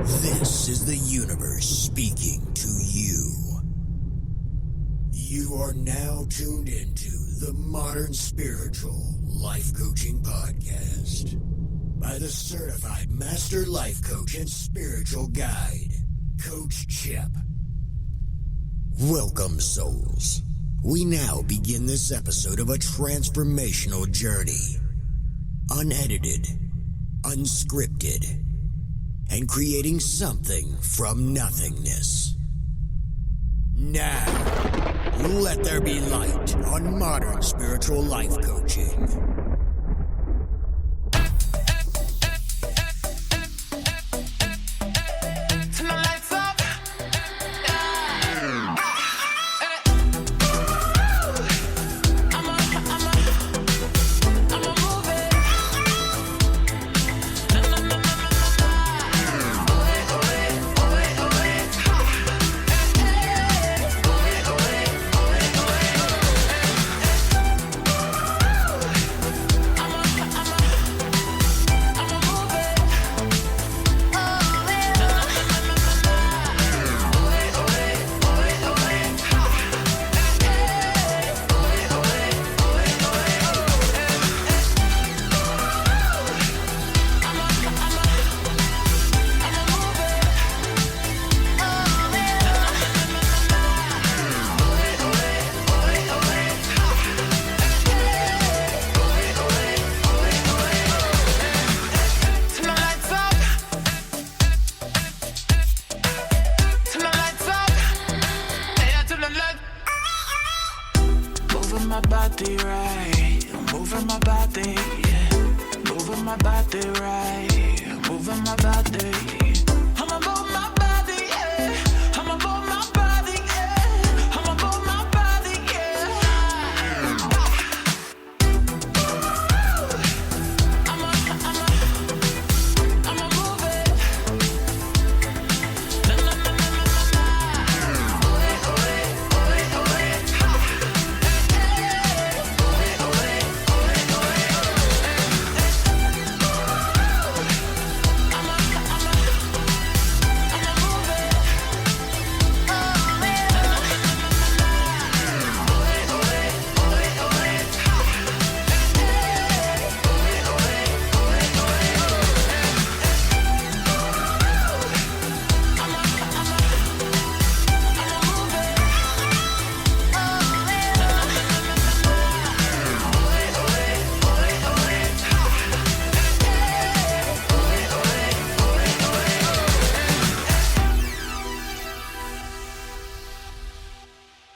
This is the universe speaking to you. You are now tuned into the Modern Spiritual Life Coaching Podcast by the certified master life coach and spiritual guide, Coach Chip. Welcome, souls. We now begin this episode of a transformational journey. Unedited, unscripted, and creating something from nothingness. Now, let there be light on Modern Spiritual Life Coaching.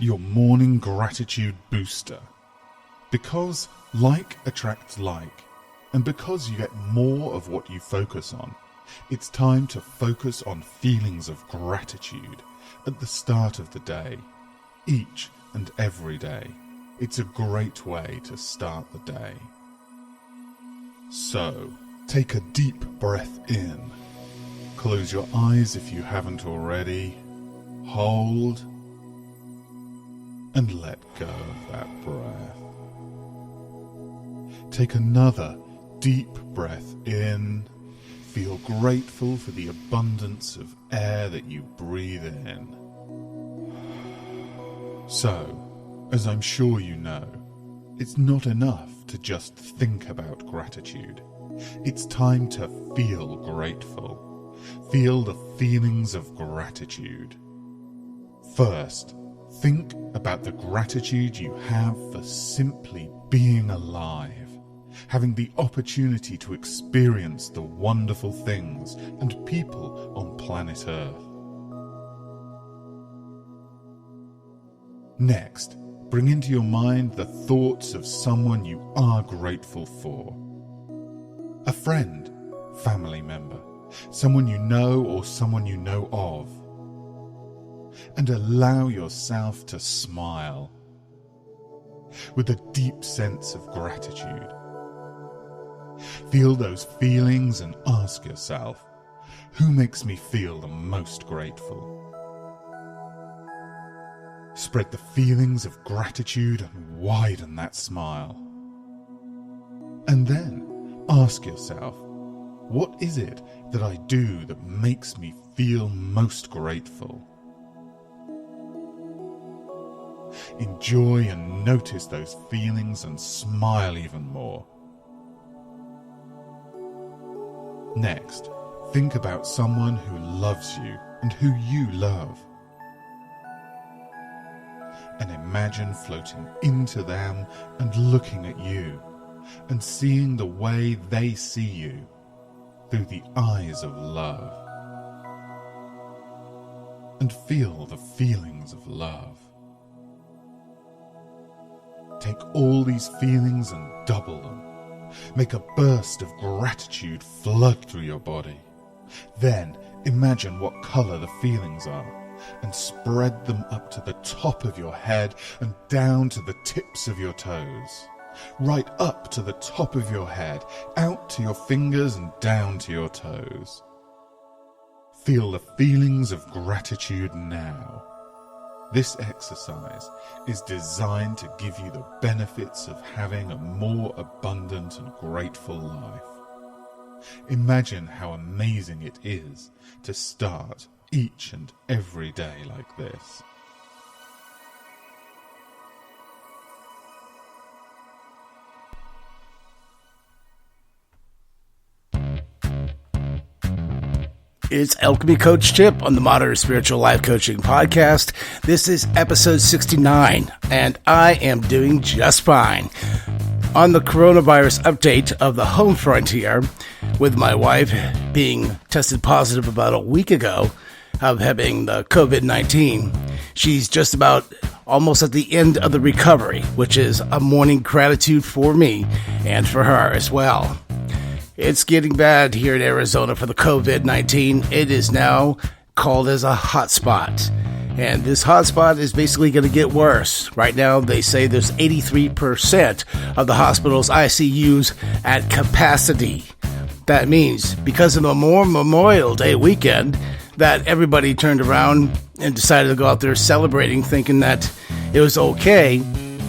Your morning gratitude booster. Because like attracts like, and because you get more of what you focus on, it's time to focus on feelings of gratitude at the start of the day, each and every day. It's a great way to start the day. So, take a deep breath in. Close your eyes if you haven't already. Hold. And let go of that breath. Take another deep breath in. Feel grateful for the abundance of air that you breathe in. So, as I'm sure you know, it's not enough to just think about gratitude. It's time to feel grateful. Feel the feelings of gratitude. First, think about the gratitude you have for simply being alive, having the opportunity to experience the wonderful things and people on planet Earth. Next, bring into your mind the thoughts of someone you are grateful for. A friend, family member, someone you know or someone you know of. And allow yourself to smile with a deep sense of gratitude. Feel those feelings and ask yourself, who makes me feel the most grateful? Spread the feelings of gratitude and widen that smile. And then ask yourself, What is it that I do that makes me feel most grateful? Enjoy and notice those feelings and smile even more. Next, think about someone who loves you and who you love. And imagine floating into them and looking at you and seeing the way they see you through the eyes of love. And feel the feelings of love. Take all these feelings and double them. Make a burst of gratitude flood through your body. Then imagine what color the feelings are and spread them up to the top of your head and down to the tips of your toes. Right up to the top of your head, out to your fingers and down to your toes. Feel the feelings of gratitude now. This exercise is designed to give you the benefits of having a more abundant and grateful life. Imagine how amazing it is to start each and every day like this. It's Alchemy Coach Chip on the Modern Spiritual Life Coaching Podcast. This is episode 69, and I am doing just fine. On the coronavirus update of the home frontier, with my wife being tested positive about a week ago of having the COVID-19, she's just about almost at the end of the recovery, which is a morning gratitude for me and for her as well. It's getting bad here in Arizona for the COVID-19. It is now called as a hotspot. And this hotspot is basically going to get worse. Right now, they say there's 83% of the hospital's ICUs at capacity. That means because of the Memorial Day weekend, that everybody turned around and decided to go out there celebrating, thinking that it was okay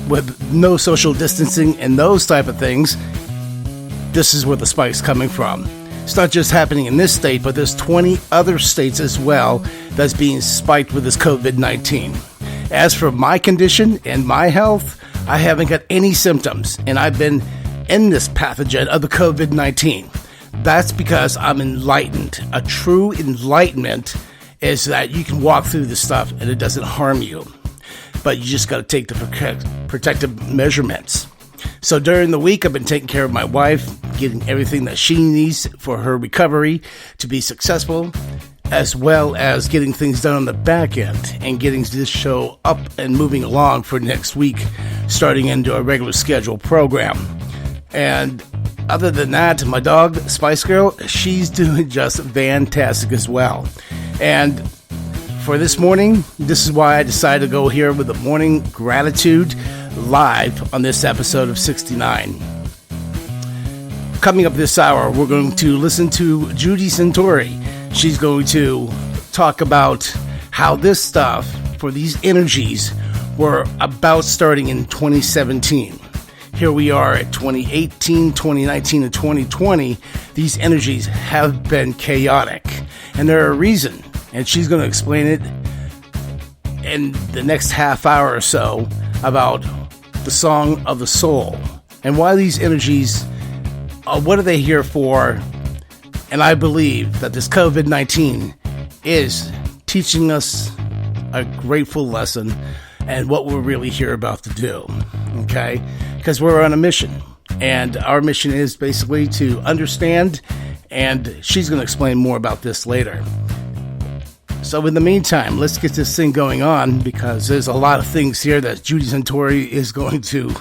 with no social distancing and those type of things. This is where the spike's coming from. It's not just happening in this state, but there's 20 other states as well that's being spiked with this COVID-19. As for my condition and my health, I haven't got any symptoms, and I've been in this pathogen of the COVID-19. That's because I'm enlightened. A true enlightenment is that you can walk through this stuff and it doesn't harm you. But you just got to take the protective measurements. So during the week, I've been taking care of my wife, getting everything that she needs for her recovery to be successful, as well as getting things done on the back end and getting this show up and moving along for next week, starting into a regular scheduled program. And other than that, my dog, Spice Girl, she's doing just fantastic as well. And for this morning, this is why I decided to go here with the morning gratitude live on this episode of 69. Coming up this hour, we're going to listen to Judy Centauri. She's going to talk about how this stuff for these energies were about starting in 2017. Here we are at 2018, 2019, and 2020. These energies have been chaotic, and there are a reason, and she's going to explain it in the next half hour or so about the Song of the Soul and why these energies, what are they here for? And I believe that this COVID-19 is teaching us a grateful lesson and what we're really here about to do, okay? Because we're on a mission, and our mission is basically to understand, and she's going to explain more about this later. So in the meantime, let's get this thing going on, because there's a lot of things here that Judy Centauri is going to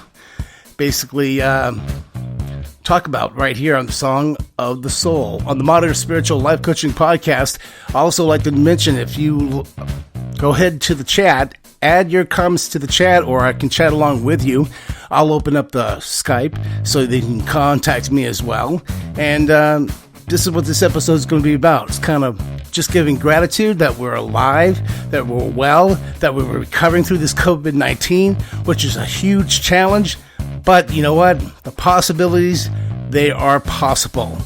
basically talk about right here on the Song of the Soul on the Modern Spiritual Life Coaching Podcast. I also like to mention, if you go ahead to the chat, add your comments to the chat, or I can chat along with you. I'll open up the Skype so they can contact me as well. And this is what this episode is going to be about. It's kind of just giving gratitude that we're alive, that we're well, that we're recovering through this COVID-19, which is a huge challenge. But you know what? The possibilities, they are possible.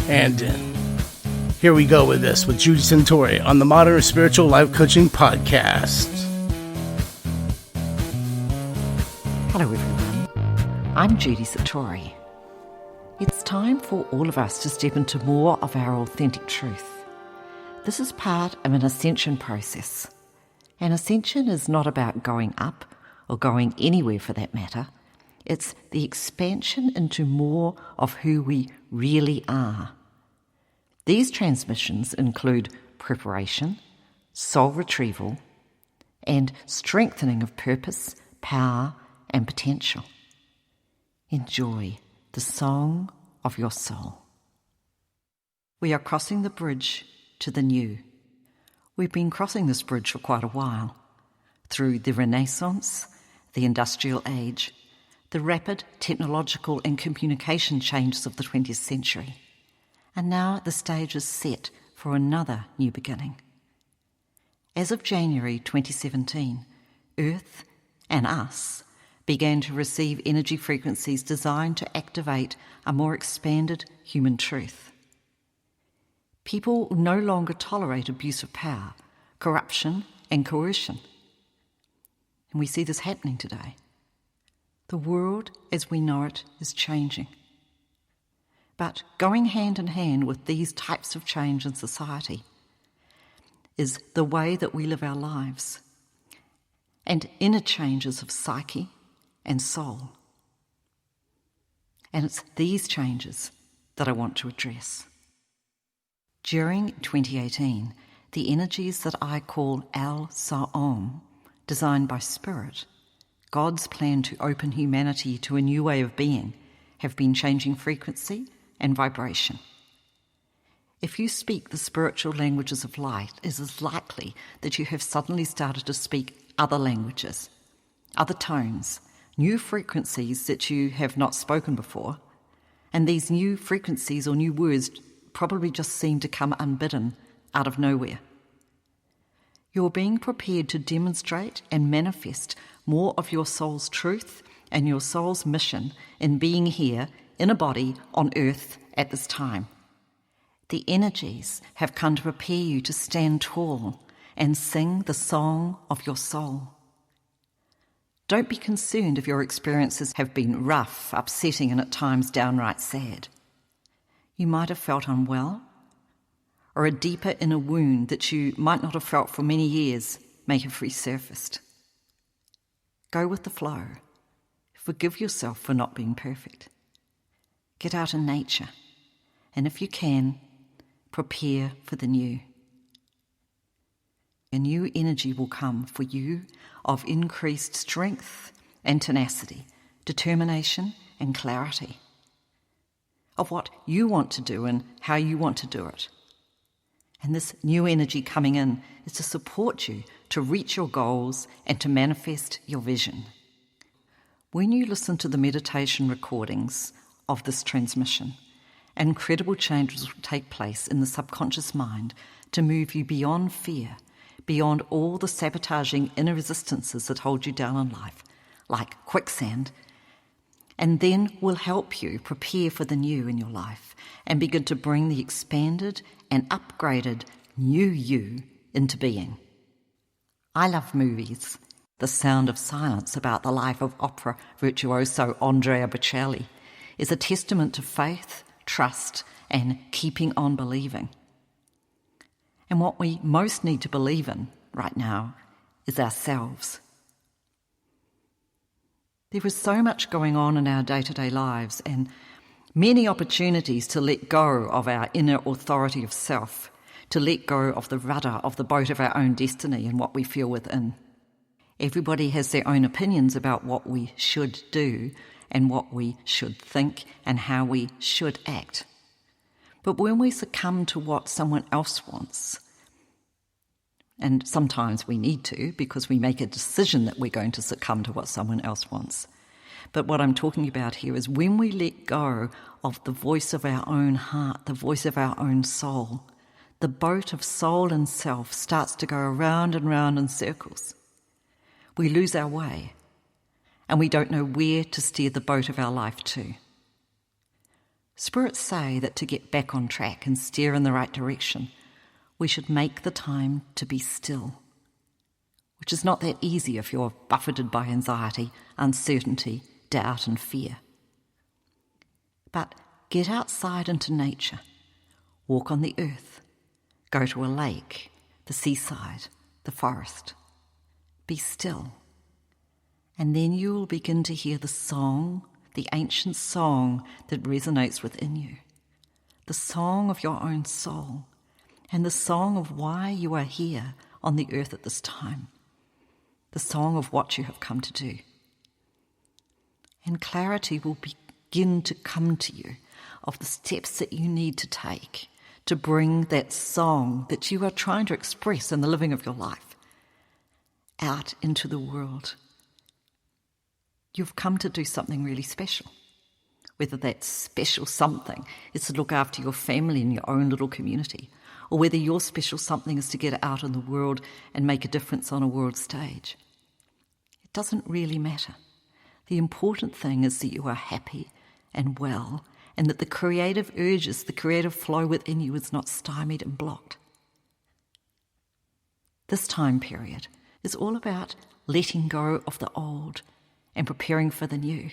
And here we go with this with Judy Centauri on the Modern Spiritual Life Coaching Podcast. Hello everyone, I'm Judy Centauri. It's time for all of us to step into more of our authentic truth. This is part of an ascension process. An ascension is not about going up or going anywhere for that matter. It's the expansion into more of who we really are. These transmissions include preparation, soul retrieval, and strengthening of purpose, power, and potential. Enjoy the song of your soul. We are crossing the bridge to the new. We've been crossing this bridge for quite a while, through the Renaissance, the Industrial Age, the rapid technological and communication changes of the 20th century. And now the stage is set for another new beginning. As of January 2017, Earth and us began to receive energy frequencies designed to activate a more expanded human truth. People no longer tolerate abuse of power, corruption, and coercion. And we see this happening today. The world as we know it is changing. But going hand in hand with these types of change in society is the way that we live our lives and inner changes of psyche and soul. And it's these changes that I want to address. During 2018, the energies that I call Al Sa'om, designed by Spirit, God's plan to open humanity to a new way of being, have been changing frequency and vibration. If you speak the spiritual languages of light, it is likely that you have suddenly started to speak other languages, other tones, new frequencies that you have not spoken before, and these new frequencies or new words probably just seem to come unbidden out of nowhere. You're being prepared to demonstrate and manifest more of your soul's truth and your soul's mission in being here in a body on earth at this time. The energies have come to prepare you to stand tall and sing the song of your soul. Don't be concerned if your experiences have been rough, upsetting, and at times downright sad. You might have felt unwell, or a deeper inner wound that you might not have felt for many years may have resurfaced. Go with the flow. Forgive yourself for not being perfect. Get out in nature, and if you can, prepare for the new. A new energy will come for you of increased strength and tenacity, determination and clarity, of what you want to do and how you want to do it. And this new energy coming in is to support you to reach your goals and to manifest your vision. When you listen to the meditation recordings of this transmission, incredible changes will take place in the subconscious mind to move you beyond fear, beyond all the sabotaging inner resistances that hold you down in life, like quicksand, and then will help you prepare for the new in your life and begin to bring the expanded and upgraded new you into being. I love movies. The Sound of Silence, about the life of opera virtuoso Andrea Bocelli, is a testament to faith, trust, and keeping on believing. And what we most need to believe in right now is ourselves. There is so much going on in our day-to-day lives and many opportunities to let go of our inner authority of self, to let go of the rudder of the boat of our own destiny and what we feel within. Everybody has their own opinions about what we should do and what we should think and how we should act. But when we succumb to what someone else wants, and sometimes we need to because we make a decision that we're going to succumb to what someone else wants. But what I'm talking about here is when we let go of the voice of our own heart, the voice of our own soul, the boat of soul and self starts to go around and round in circles. We lose our way, and we don't know where to steer the boat of our life to. Spirits say that to get back on track and steer in the right direction, we should make the time to be still, which is not that easy if you're buffeted by anxiety, uncertainty, doubt and fear. But get outside into nature, walk on the earth, go to a lake, the seaside, the forest. Be still. And then you will begin to hear the song, the ancient song that resonates within you, the song of your own soul, and the song of why you are here on the earth at this time, the song of what you have come to do. And clarity will begin to come to you of the steps that you need to take to bring that song that you are trying to express in the living of your life out into the world. You've come to do something really special. Whether that special something is to look after your family in your own little community, or whether your special something is to get out in the world and make a difference on a world stage. It doesn't really matter. The important thing is that you are happy and well, and that the creative urges, the creative flow within you is not stymied and blocked. This time period is all about letting go of the old and preparing for the new.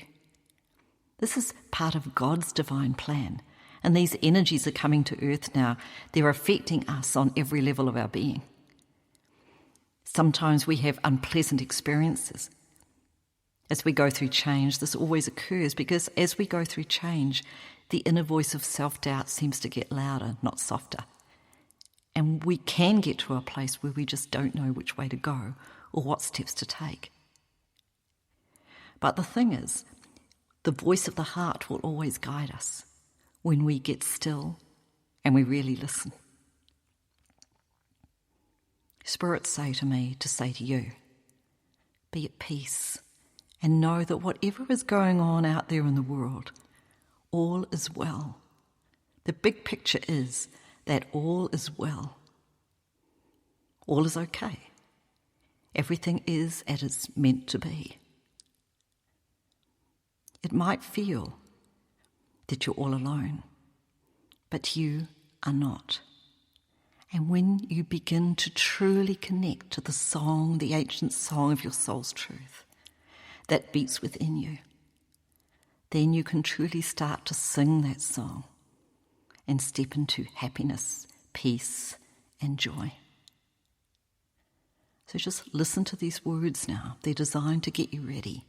This is part of God's divine plan, and these energies are coming to earth now. They're affecting us on every level of our being. Sometimes we have unpleasant experiences. As we go through change, this always occurs because as we go through change, the inner voice of self-doubt seems to get louder, not softer. And we can get to a place where we just don't know which way to go or what steps to take. But the thing is, the voice of the heart will always guide us when we get still and we really listen. Spirits say to me to say to you, be at peace and know that whatever is going on out there in the world, all is well. The big picture is that all is well. All is okay. Everything is as it's meant to be. It might feel that you're all alone, but you are not. And when you begin to truly connect to the song, the ancient song of your soul's truth that beats within you, then you can truly start to sing that song and step into happiness, peace, and joy. So just listen to these words now. They're designed to get you ready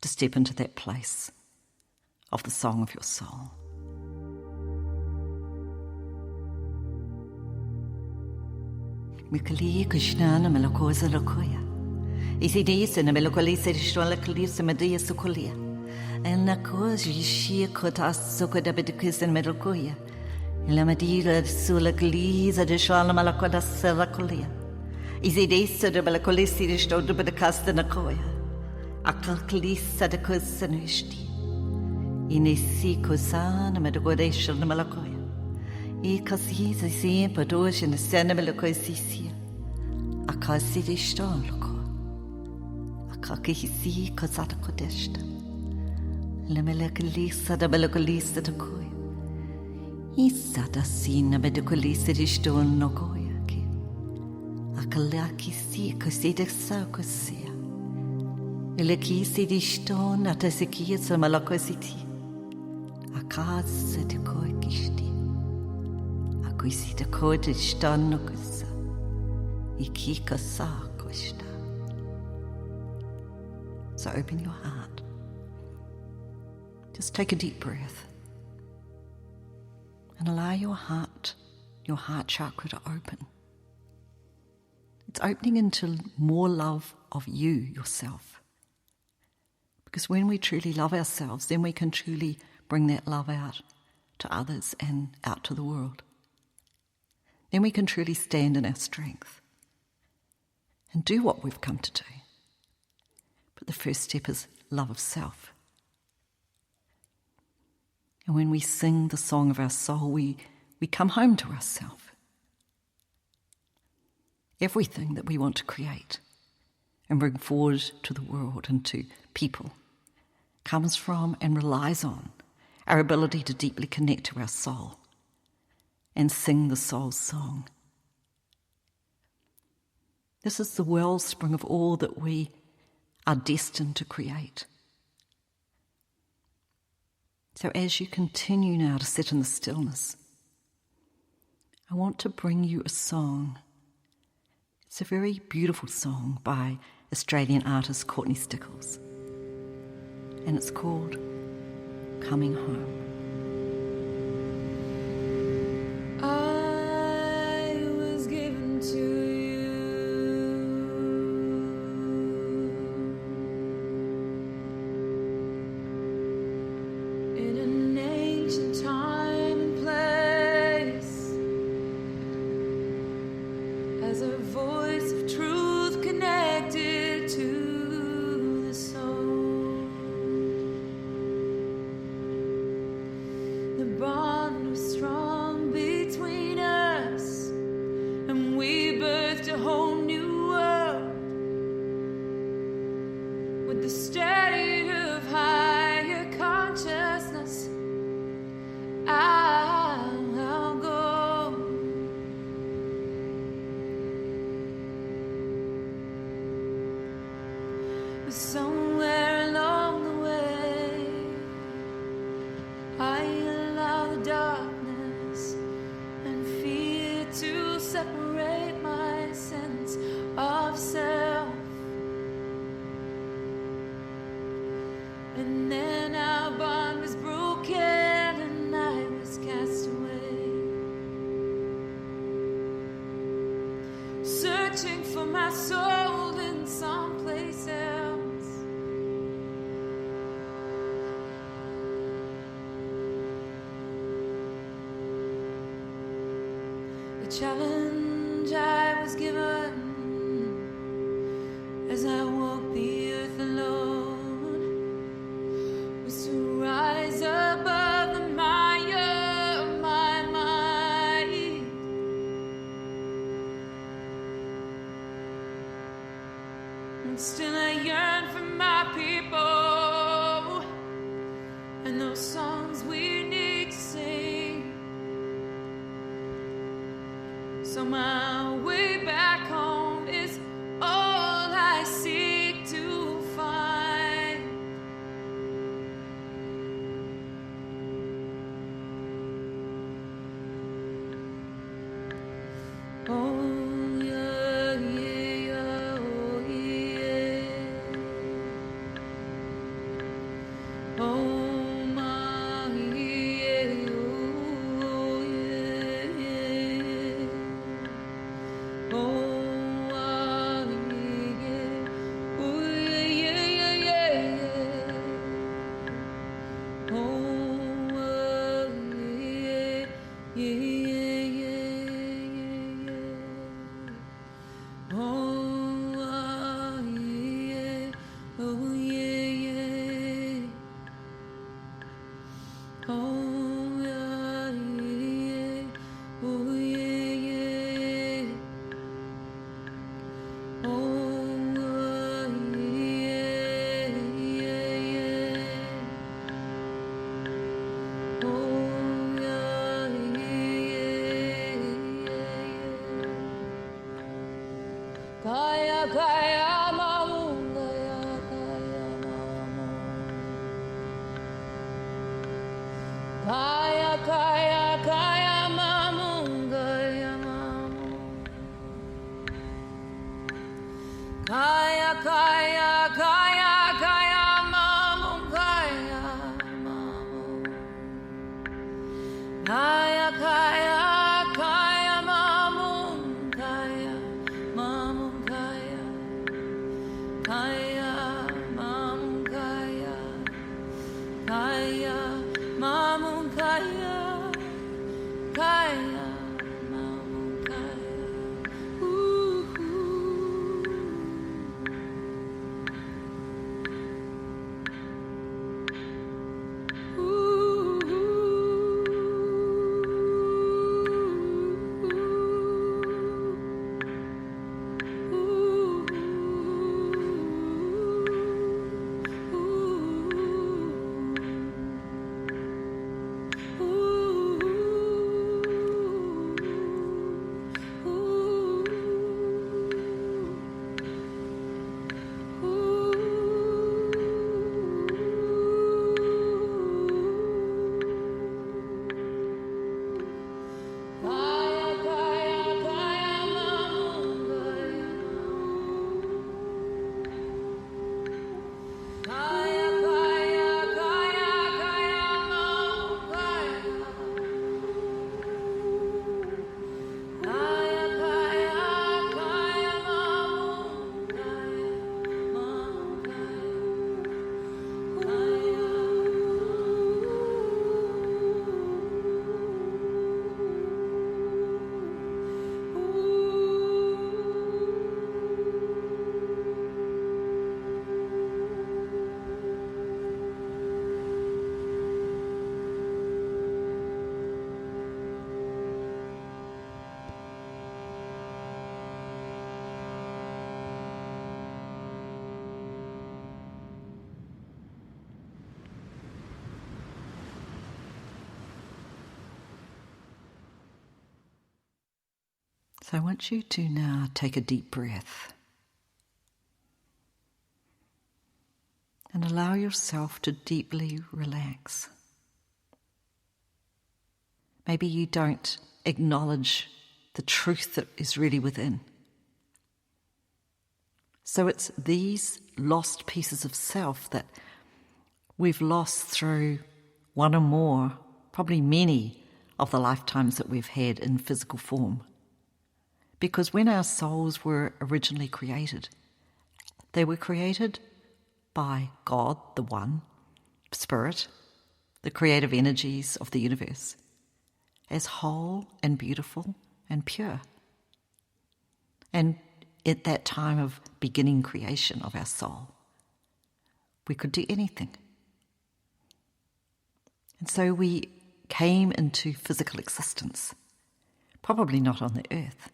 to step into that place of the song of your soul. Mikali Krishna Melakosa Lokoya. Isidis and Melokolisa Sholakalis Media Sokolia. And Nakos Yishia Kotas Sokodabedikis and Melokoya. Lamadila Sulakalisa de Shalamalakoda Selakolia. Isidis de Melakolisi de Stodubedicasta Nakoya. Akalkalisa de Kosanishti. Inesi Kosan Medogodation Malakoya. Ikasi si Padosh and the Sanamelokoisia. Akasi de Stoloko. Akakisi Kosata Kodeshta. Lemelakalisa de Melokolisa de Koya. Isata Sina Medokolisa de Stol Nokoya. Akalaki si Kosida Sakosia. Elekisi di Stone at a Sekias and Malakositi. Akas de Koikisti. Akuisi de Kodich Danokusa. Ikika Sakosta. So open your heart. Just take a deep breath. And allow your heart chakra to open. It's opening into more love of you, yourself. Because when we truly love ourselves, then we can truly bring that love out to others and out to the world. Then we can truly stand in our strength and do what we've come to do. But the first step is love of self. And when we sing the song of our soul, we come home to ourselves. Everything that we want to create and bring forward to the world and to people comes from and relies on our ability to deeply connect to our soul and sing the soul's song. This is the wellspring of all that we are destined to create. So as you continue now to sit in the stillness, I want to bring you a song. It's a very beautiful song by Australian artist Courtney Stickles, and it's called Coming Home. I was given to you in an ancient time and place, as a voice of truth connected to the soul. The bond was strong between us, and we birthed a whole new world with the state of higher consciousness. I'll go. But somewhere along the way, I allow the darkness and fear to separate my sense of self. And then our bond was broken and I was cast away, searching for my soul in someplace else. The challenge I was given as I walked the earth alone was to rise above the mire of my mind. And still I yearn for my people and those songs we need to sing. So my way back home is all I seek to find. Oh yeah, yeah, oh yeah. Oh my, yeah, oh yeah, yeah. Oh, ah, yeah, oh yeah, yeah, yeah, yeah. Oh, ah, yeah, yeah, yeah, yeah, yeah. Oh, ah, yeah, oh yeah, yeah. Oh, ah, yeah, oh yeah, yeah. Oh, yeah, yeah, yeah. Oh, yeah, yeah, yeah. Kaya, kaya, mamu, kaya, kaya, mamu. Kaya, kaya, kaya, mamu, kaya, mamu. Kaya, kaya, kaya, kaya, mamu, kaya, mamu. Kaya, kaya, kaya, mamu, kaya, mamu, kaya. Kaya, mamu, kaya. Kaya, mamu, kaya. Kaya, mamu, kaya. Ooh. Ooh. So I want you to now take a deep breath and allow yourself to deeply relax. Maybe you don't acknowledge the truth that is really within. So it's these lost pieces of self that we've lost through one or more, probably many, of the lifetimes that we've had in physical form. Because when our souls were originally created, they were created by God, the One, Spirit, the creative energies of the universe, as whole and beautiful and pure. And at that time of beginning creation of our soul, we could do anything. And so we came into physical existence, probably not on the earth,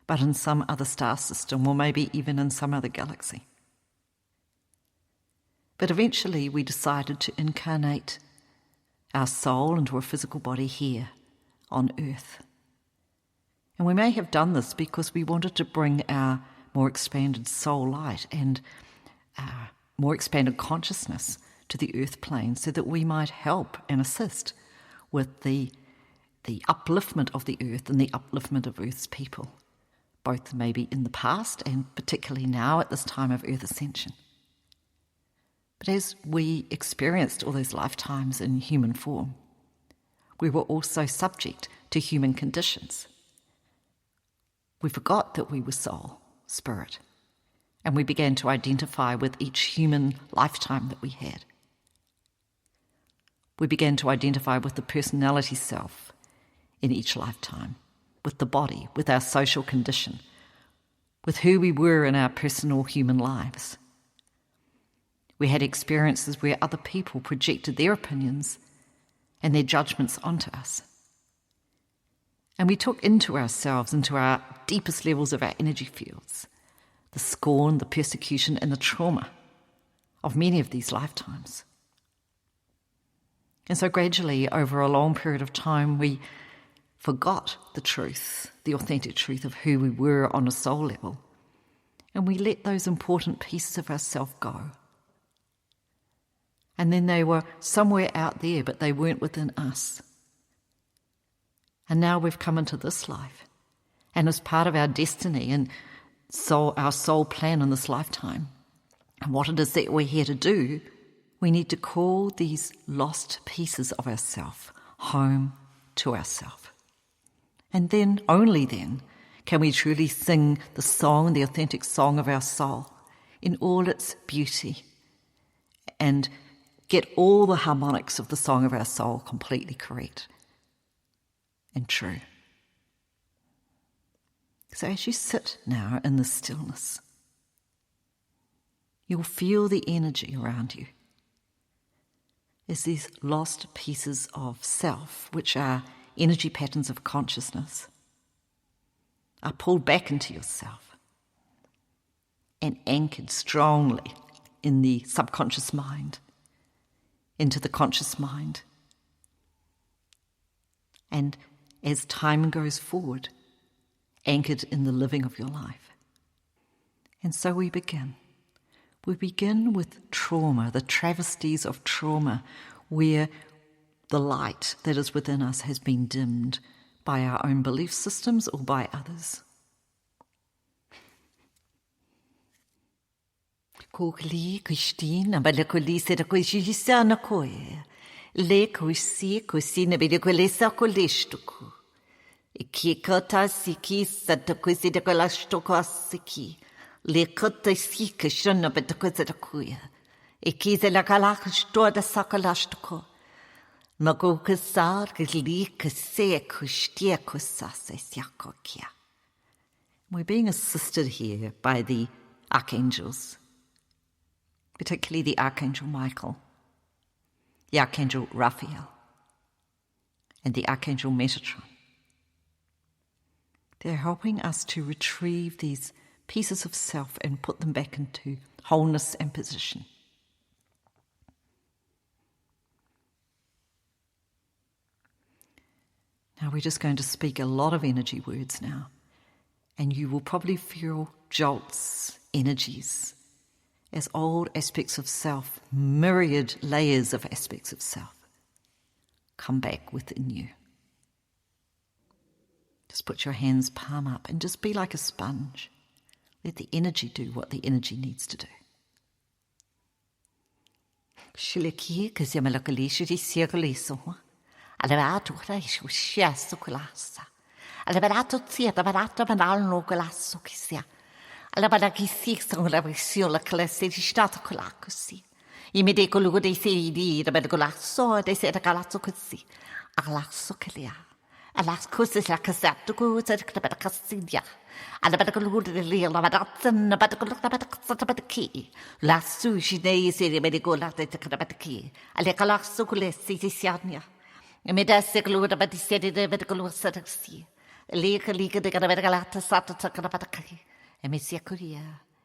but in some other star system, or maybe even in some other galaxy. But eventually we decided to incarnate our soul into a physical body here on earth. And we may have done this because we wanted to bring our more expanded soul light and our more expanded consciousness to the earth plane so that we might help and assist with the upliftment of the earth and the upliftment of earth's people, both maybe in the past and particularly now at this time of earth ascension. But as we experienced all those lifetimes in human form, we were also subject to human conditions. We forgot that we were soul, spirit, and we began to identify with each human lifetime that we had. We began to identify with the personality self in each lifetime, with the body, with our social condition, with who we were in our personal human lives. We had experiences where other people projected their opinions and their judgments onto us. And we took into ourselves, into our deepest levels of our energy fields, the scorn, the persecution, and the trauma of many of these lifetimes. And so gradually, over a long period of time, we forgot the truth, the authentic truth of who we were on a soul level, and we let those important pieces of ourself go. And then they were somewhere out there, but they weren't within us. And now we've come into this life. And as part of our destiny and our soul plan in this lifetime, and what it is that we're here to do, we need to call these lost pieces of ourself home to ourself. And then, only then, can we truly sing the song, the authentic song of our soul, in all its beauty, and get all the harmonics of the song of our soul completely correct and true. So as you sit now in the stillness, you'll feel the energy around you as these lost pieces of self, which are energy patterns of consciousness, are pulled back into yourself and anchored strongly in the subconscious mind, into the conscious mind. And as time goes forward, anchored in the living of your life. And so we begin. We begin with trauma, the travesties of trauma, where the light that is within us has been dimmed by our own belief systems or by others. Kukli Christine, but the colise the Kuisana Koe. Le Kusi, Kusina Bidicolesa Colistuku. Ikikota Siki, Satakusi de Colastokosiki. Le Kota Sika Shuna Betakuya. Ikiza la Galakastor the Sakalastoko. Magokasar, Lika Se Kustia Kusasa Siakokia. We're being assisted here by the archangels, particularly the Archangel Michael, the Archangel Raphael, and the Archangel Metatron. They're helping us to retrieve these pieces of self and put them back into wholeness and position. Now we're just going to speak a lot of energy words now. And you will probably feel jolts, energies, as old aspects of self, myriad layers of aspects of self, come back within you. Just put your hands palm up and just be like a sponge. Let the energy do what the energy needs to do. Alas cosas la casata cosa da bada casidia. Alla bada gluda de lil la bada na bada gluda bada casata bada ki. La sushi nei se de bada gola de bada ki. Alle kala sukule si siania. E me da se gluda bada se de bada gluda sa si. Leka leka de bada galata sata ta bada ki. E me sia kuria.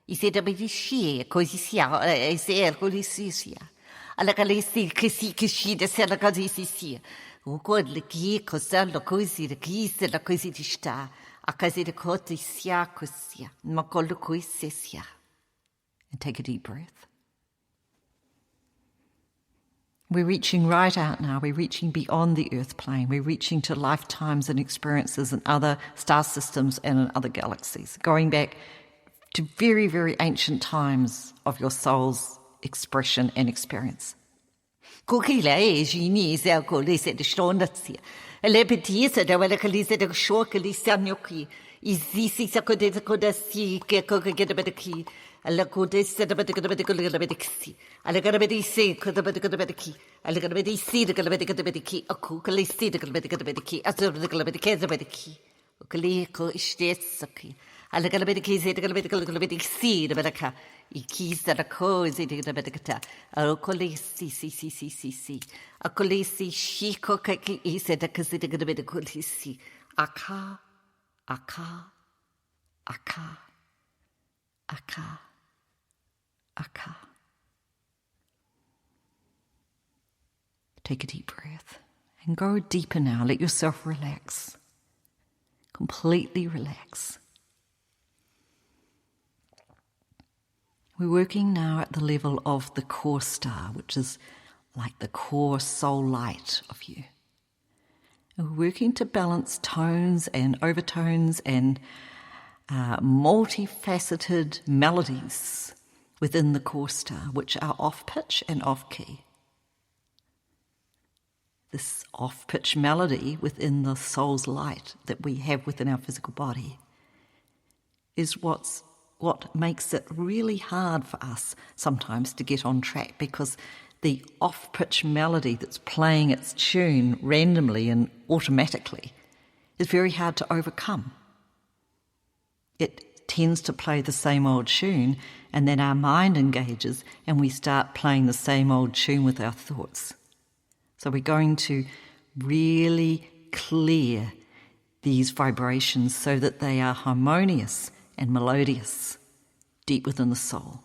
I se de bada shi così sia e se er così sia. Alla kala si kisi de se la così sia. O god le ki cosa lo così de ki se la così di sta a così de coti sia così ma collo così sia. And take a deep breath. We're reaching right out now. We're reaching beyond the earth plane. We're reaching to lifetimes and experiences in other star systems and in other galaxies, going back to very, very ancient times of your soul's expression and experience. Kukila gini se kolise de stondatsia. Le petise de wala kalise de shokalisa nyoki. Izisi sa kode kodasi ke kokede bedeki. Alla kodese de bedeki. Alla garbedi se kode bedeki. Alla garbedi se de bedeki. Aku kalisi de bedeki. Azur de bedeki. Ukali ko istetsaki. Alla garbedi se de bedeki de bedeka. I keys that a cause it is a bedekata. A colisi, si. A colisi, she cocky is at a casita de bedecolisi. Aka. Take a deep breath and go deeper now. Let yourself relax. Completely relax. We're working now at the level of the core star, which is like the core soul light of you. And we're working to balance tones and overtones and multifaceted melodies within the core star, which are off-pitch and off-key. This off-pitch melody within the soul's light that we have within our physical body is what makes it really hard for us sometimes to get on track, because the off-pitch melody that's playing its tune randomly and automatically is very hard to overcome. It tends to play the same old tune, and then our mind engages and we start playing the same old tune with our thoughts. So we're going to really clear these vibrations so that they are harmonious and melodious deep within the soul.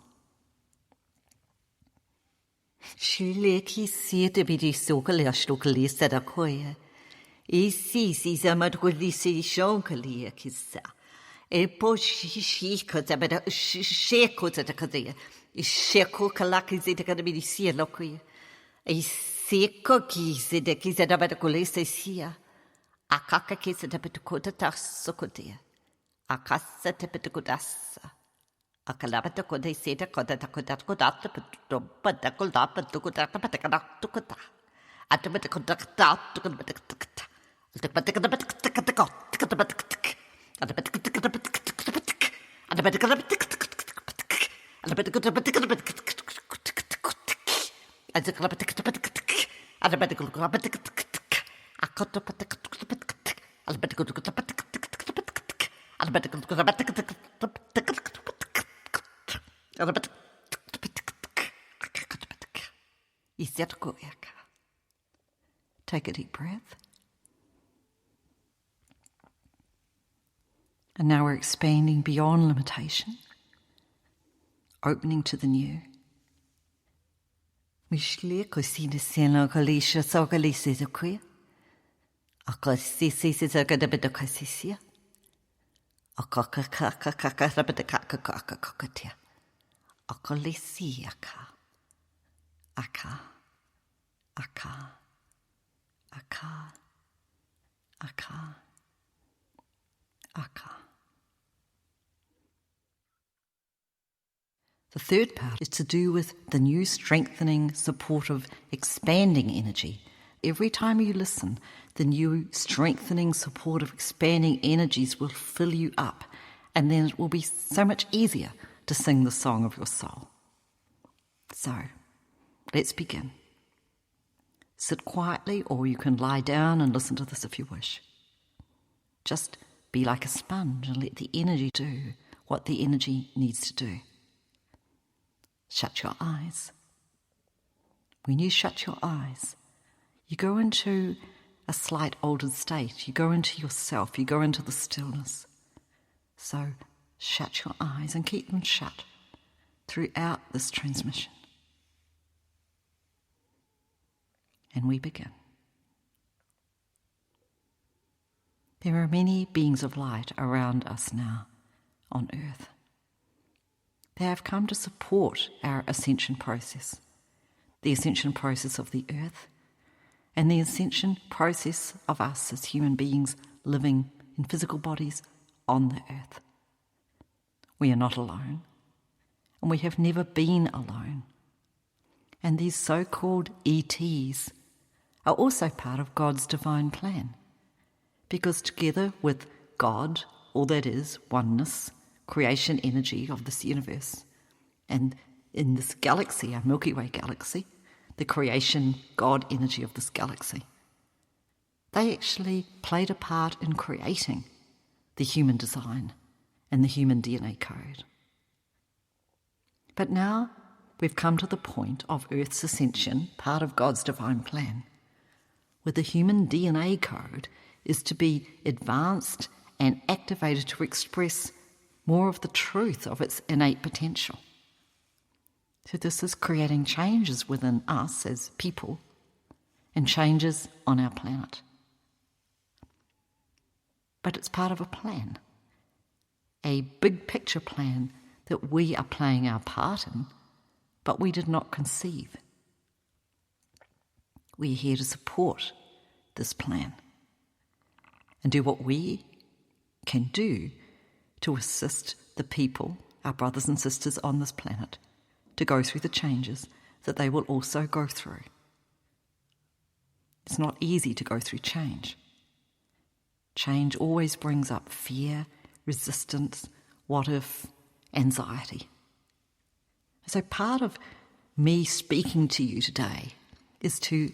Shileki siete bidi sokali ashtokali sadakoya. Isi zamadkuli si shonkali kissa. E po shiko zabada sheko zadakadia. Sheko kalaki zidakadabidi sia lokuya. E seko ki zidaki zadabadakuli sia. Akaka kisa dabatukota tasokodia. Akasa tepetukudasa. Akalabata koda seta koda takodat kodata but kodata tukudata patakata. Atabata kodata tukudata. Take a deep breath. And now we're expanding beyond limitation, opening to the new. Akakakakakakakakakatia. Akalisiaka. Aka. Aka. Aka. Aka. Aka. The third part is to do with the new strengthening, supportive, expanding energy. Every time you listen, the new strengthening, supportive, expanding energies will fill you up, and then it will be so much easier to sing the song of your soul. So, let's begin. Sit quietly, or you can lie down and listen to this if you wish. Just be like a sponge and let the energy do what the energy needs to do. Shut your eyes. When you shut your eyes, you go into a slight altered state. You go into yourself. You go into the stillness. So shut your eyes and keep them shut throughout this transmission. And we begin. There are many beings of light around us now on earth. They have come to support our ascension process, the ascension process of the earth, and the ascension process of us as human beings living in physical bodies on the earth. We are not alone, and we have never been alone. And these so-called ETs are also part of God's divine plan, because together with God, all that is oneness, creation energy of this universe, and in this galaxy, our Milky Way galaxy, the creation God energy of this galaxy, they actually played a part in creating the human design and the human DNA code. But now we've come to the point of Earth's ascension, part of God's divine plan, where the human DNA code is to be advanced and activated to express more of the truth of its innate potential. So this is creating changes within us as people and changes on our planet. But it's part of a plan, a big picture plan that we are playing our part in, but we did not conceive. We are here to support this plan and do what we can do to assist the people, our brothers and sisters on this planet, to go through the changes that they will also go through. It's not easy to go through change. Change always brings up fear, resistance, what if, anxiety. So part of me speaking to you today is to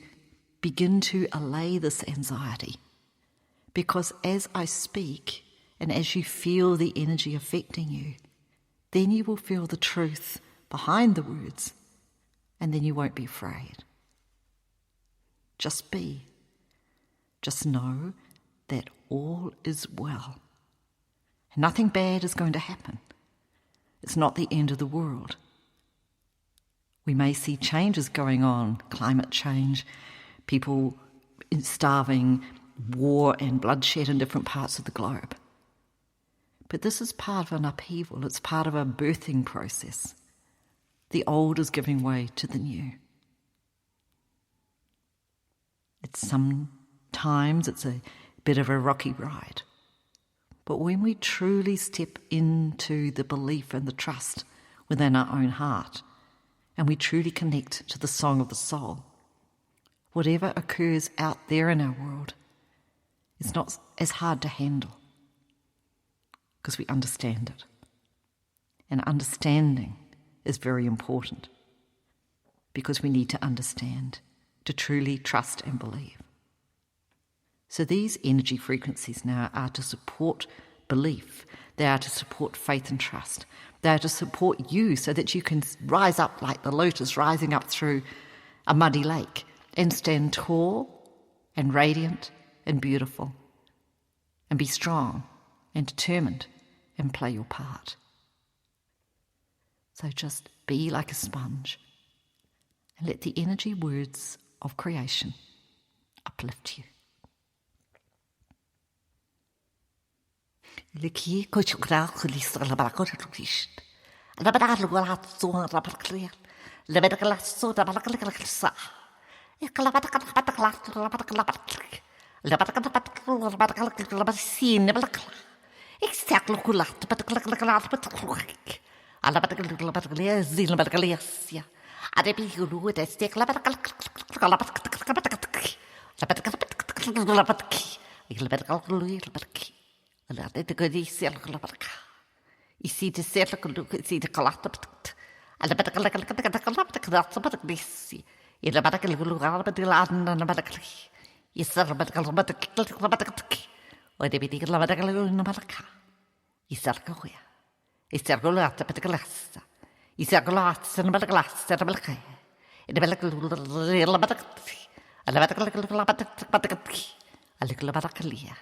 begin to allay this anxiety, because as I speak, and as you feel the energy affecting you, then you will feel the truth behind the words, and then you won't be afraid. Just be. Just know that all is well. Nothing bad is going to happen. It's not the end of the world. We may see changes going on, climate change, people starving, war and bloodshed in different parts of the globe. But this is part of an upheaval. It's part of a birthing process. The old is giving way to the new. Sometimes it's a bit of a rocky ride. But when we truly step into the belief and the trust within our own heart, and we truly connect to the song of the soul, whatever occurs out there in our world is not as hard to handle, because we understand it. And understanding is very important, because we need to understand to truly trust and believe. So these energy frequencies now are to support belief. They are to support faith and trust. They are to support you so that you can rise up like the lotus rising up through a muddy lake and stand tall and radiant and beautiful and be strong and determined and play your part. So just be like a sponge and let the energy words of creation uplift you. Liki kuchukra kulis la barakot list. La barakot so la baraklier. La barakot so la baraklier sa. La barakot la barakot la barakot. La barakot la barakot la basin la barakot. Exactly kulat barakot la barakot. Alla barakot la baraklier zin la baraklier sia. Ada bi gulu de stek la barakot la barakot la barakot. La barakot la barakot. La barakot la barakot. La de godi sel la barka. Isi de sel la isi de kalata. Ala barka la barka bisi. Ila barka la barka la na barka. Isar barka la barka. O de bidi la barka la barka. Isar ko ya. Isar ko la barka la. Isar ko la san barka la san barka. Ida barka la barka. Ala barka la barka. Ala la barka liya.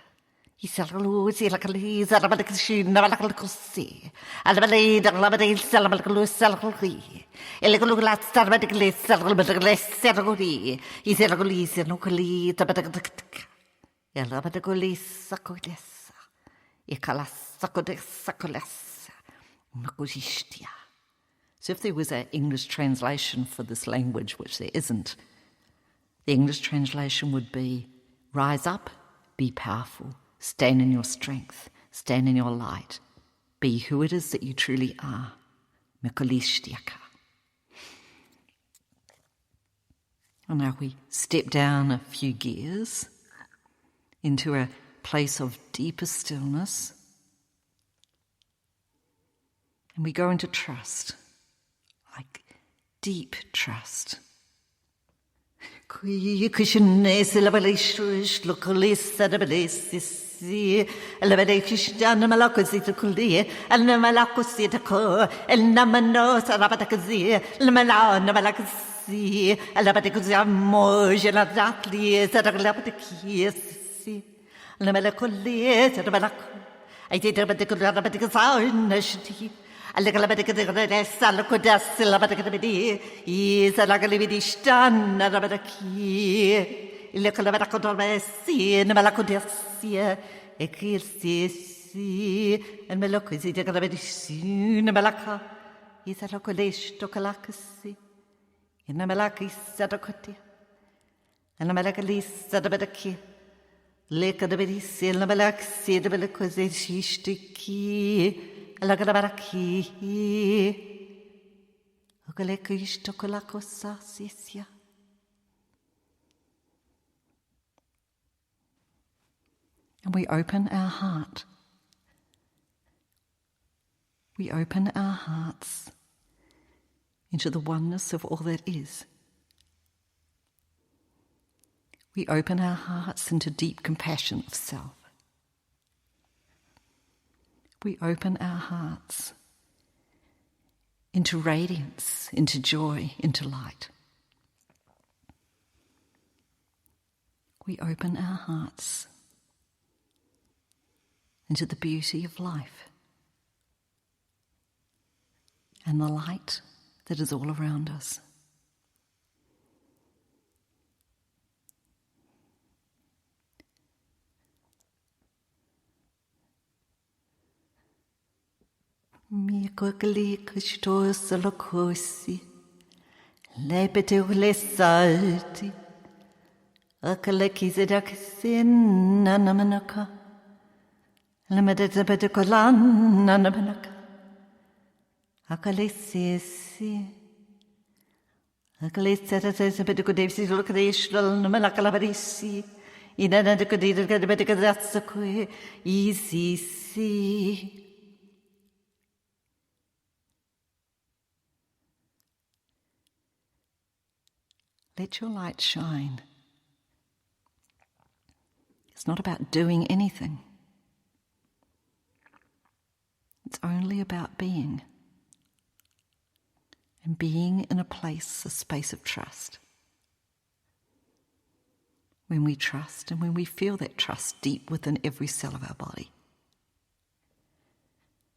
يسرلو يسيلكلي زربلك شي نبلك الكسي على بلي دغلا بدي سلمك لو سلقي اللي كلو لا تستربك لي سرقل بدك لي سرقلي يسرقلي يسرقلي تبدك تك يلا بدك لي سكولس يكلا سكولس نكوشيشتيا. So if there was an English translation for this language, which there isn't, the English translation would be, rise up, be powerful. Stand in your strength. Stand in your light. Be who it is that you truly are. Mikolishtiaka. And now we step down a few gears into a place of deeper stillness. And we go into trust, like deep trust. La vedeciana malacosita culie, and the malacosita co, and Namanos Arabatacazi, the Malana Malacasi, and the Batacuzia Moja, and Atli, and the Lapataki, and the Malacolis, and the Malaco. I did a particular Rabaticazar, and the Galabatica Salacodas, Labatacabidi, is a Lagalibidistan, Rabataki. Il est que la Malacosi, and the Malacodesia, et qu'il s'y, and Melocosi, the Gravity, and Malaka, is a localish to Calacasi, in the Malaki Sadocoti, and the Malacalis Sadabaki, Lake of the Bedisi, and the Malaxi, the Melocosi, Shistiki, and the Garabaraki, Ocalekish to Colacosa, Sisia. And we open our heart. We open our hearts into the oneness of all that is. We open our hearts into deep compassion of self. We open our hearts into radiance, into joy, into light. We open our hearts into the beauty of life and the light that is all around us. Mi kokli kushto salokosi lepete ulesati akala kizedaksin nanamanaka. Limited better colan, none of Manaka. Akalisi. Akalisa says a bit of good days, look at the Ishtal, Namalakalabarisi. In another good day, the better that's a quay. Easy see. Let your light shine. It's not about doing anything. It's only about being. And being in a space of trust. When we trust and when we feel that trust deep within every cell of our body.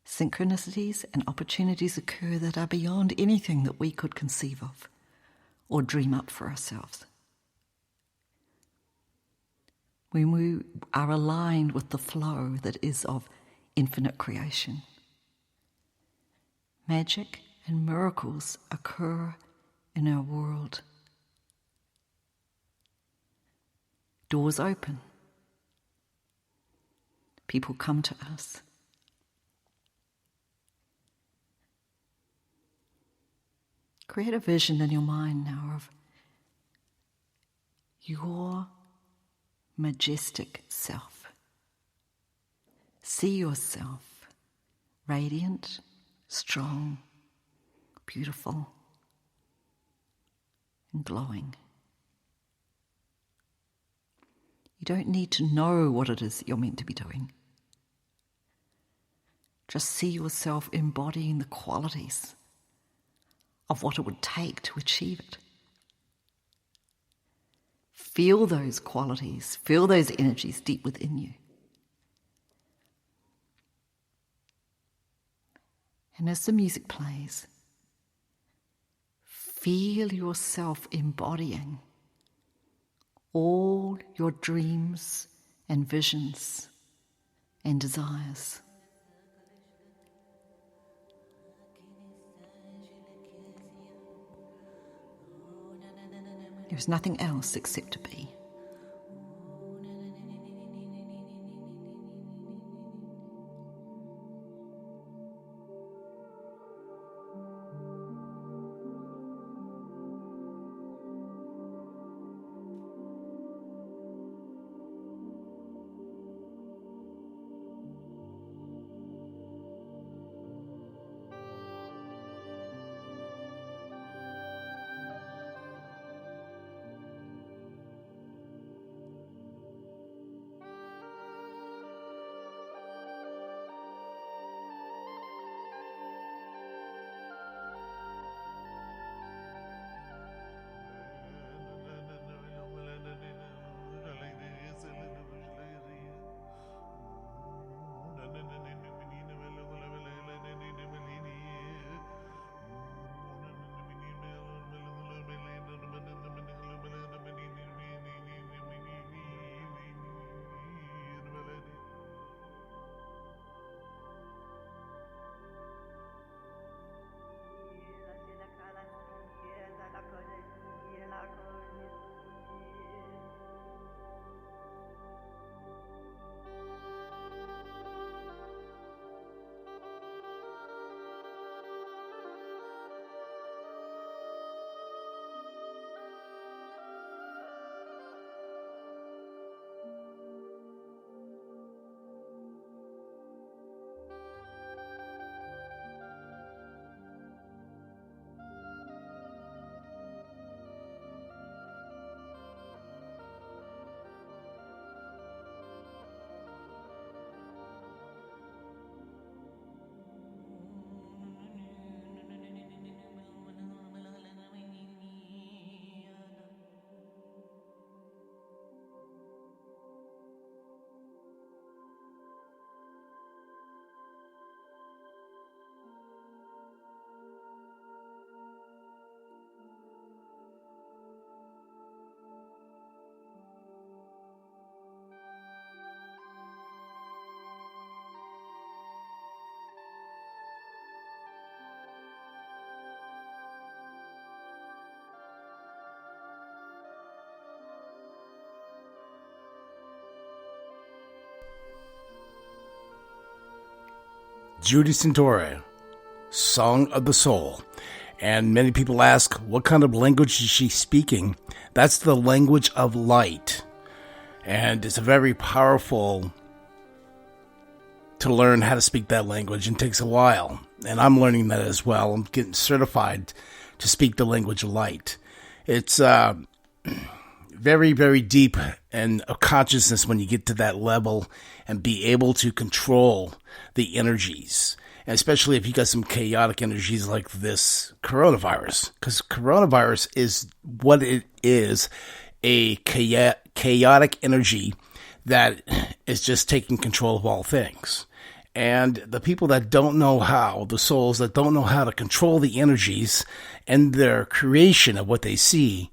Synchronicities and opportunities occur that are beyond anything that we could conceive of or dream up for ourselves. When we are aligned with the flow that is of infinite creation. Magic and miracles occur in our world. Doors open. People come to us. Create a vision in your mind now of your majestic self. See yourself radiant, strong, beautiful, and glowing. You don't need to know what it is that you're meant to be doing. Just see yourself embodying the qualities of what it would take to achieve it. Feel those qualities, feel those energies deep within you. And as the music plays, feel yourself embodying all your dreams and visions and desires. There's nothing else except to be. Judy Centauri, Song of the Soul. And many people ask, what kind of language is she speaking? That's the language of light. And it's a very powerful to learn how to speak that language, and takes a while. And I'm learning that as well. I'm getting certified to speak the language of light. It's very, very deep and a consciousness when you get to that level and be able to control the energies. And especially if you got some chaotic energies like this coronavirus. Because coronavirus is what it is, a chaotic energy that is just taking control of all things. And the people that don't know how, the souls that don't know how to control the energies and their creation of what they see,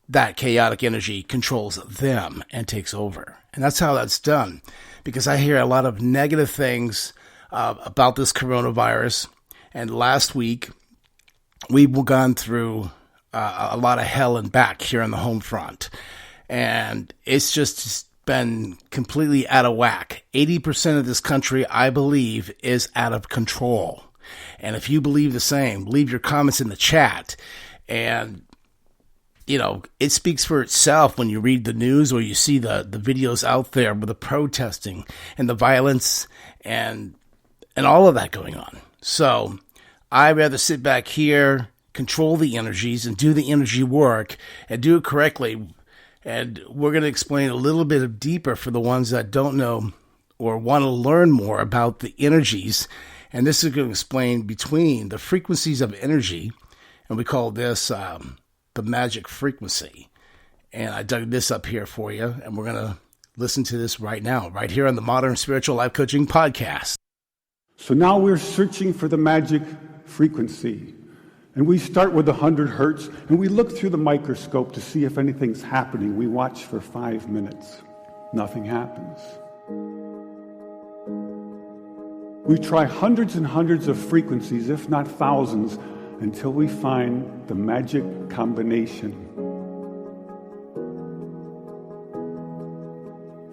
that chaotic energy controls them and takes over. And that's how that's done. Because I hear a lot of negative things about this coronavirus. And last week, we've gone through a lot of hell and back here on the home front. And it's just been completely out of whack. 80% of this country, I believe, is out of control. And if you believe the same, leave your comments in the chat. And, you know, it speaks for itself when you read the news or you see the videos out there with the protesting and the violence and all of that going on. So I'd rather sit back here, control the energies and do the energy work and do it correctly. And we're going to explain a little bit deeper for the ones that don't know or want to learn more about the energies. And this is going to explain between the frequencies of energy, and we call this the magic frequency. And I dug this up here for you, and we're going to listen to this right now, right here on the Modern Spiritual Life Coaching Podcast. So now we're searching for the magic frequency. And we start with 100 hertz, and we look through the microscope to see if anything's happening. We watch for 5 minutes. Nothing happens. We try hundreds and hundreds of frequencies, if not thousands, until we find the magic combination.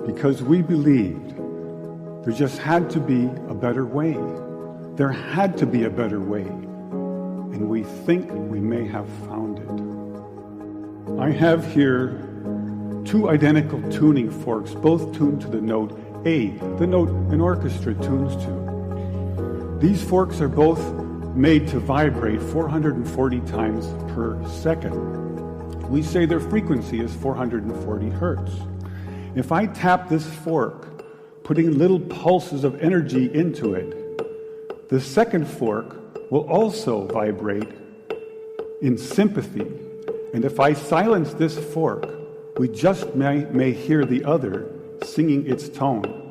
Because we believed there just had to be a better way. There had to be a better way. And we think we may have found it. I have here 2 identical tuning forks, both tuned to the note A, the note an orchestra tunes to. These forks are both made to vibrate 440 times per second. We say their frequency is 440 hertz. If I tap this fork, putting little pulses of energy into it, the second fork will also vibrate in sympathy. And if I silence this fork, we just may hear the other singing its tone.